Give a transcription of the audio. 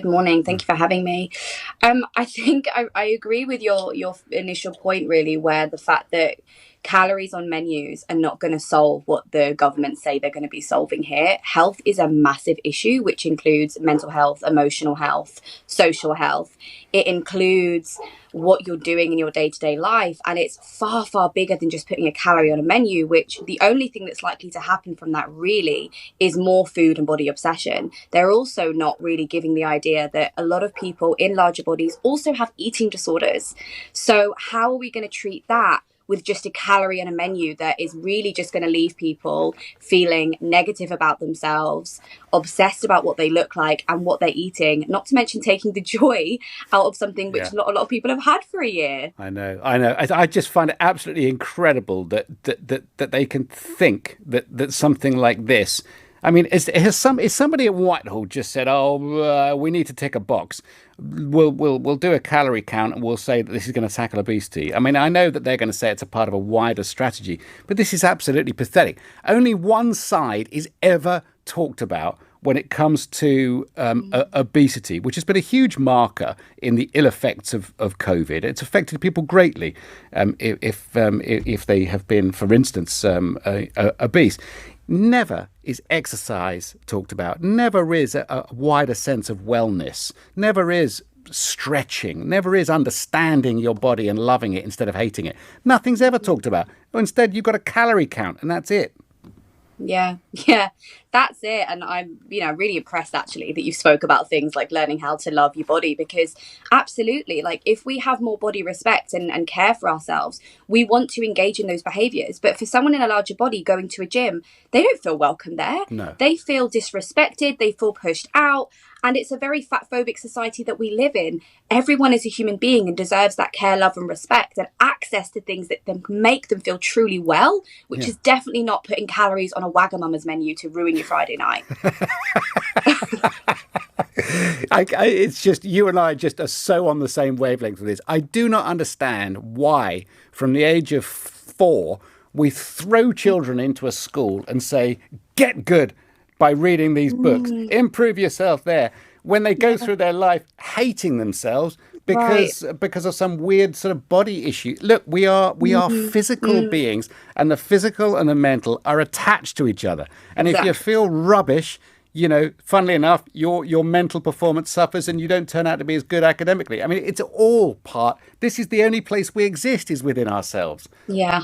Good morning. Thank you for having me. I think I agree with your initial point, really, where the fact that calories on menus are not going to solve what the government say they're going to be solving here. Health is a massive issue, which includes mental health, emotional health, social health. It includes what you're doing in your day-to-day life, and it's far, far bigger than just putting a calorie on a menu, which the only thing that's likely to happen from that really is more food and body obsession. They're also not really giving the idea that a lot of people in larger bodies also have eating disorders. So how are we going to treat that with just a calorie on a menu that is really just going to leave people feeling negative about themselves, obsessed about what they look like and what they're eating, not to mention taking the joy out of something which Yeah. a lot of people have had for a year. I know, I know. I just find it absolutely incredible that they can think that something like this. I mean, is somebody at Whitehall just said, "Oh, we need to tick a box. We'll do a calorie count and we'll say that this is going to tackle obesity." I mean, I know that they're going to say it's a part of a wider strategy, but this is absolutely pathetic. Only one side is ever talked about when it comes to obesity, which has been a huge marker in the ill effects of COVID. It's affected people greatly if they have been, for instance, obese. Never is exercise talked about. Never is a wider sense of wellness. Never is stretching. Never is understanding your body and loving it instead of hating it. Nothing's ever talked about. Instead, you've got a calorie count, and that's it. Yeah, that's it. And I'm, really impressed actually that you spoke about things like learning how to love your body, because absolutely, like if we have more body respect and care for ourselves, we want to engage in those behaviors. But for someone in a larger body going to a gym, they don't feel welcome there. No. They feel disrespected, they feel pushed out. And it's a very fat phobic society that we live in. Everyone is a human being and deserves that care, love, and respect and access to things that can make them feel truly well, which Yeah. is definitely not putting calories on a Wagamama's menu to ruin your Friday night. It's just you and I just are so on the same wavelength with this. I do not understand why, from the age of 4, we throw children into a school and say, "Get good by reading these books, improve yourself there," when they go through their life hating themselves Right. because of some weird sort of body issue. Look, we are physical beings, and the physical and the mental are attached to each other. And if you Exactly. feel rubbish, funnily enough, your mental performance suffers and you don't turn out to be as good academically. I mean, it's all part. This is the only place we exist, is within ourselves. Yeah.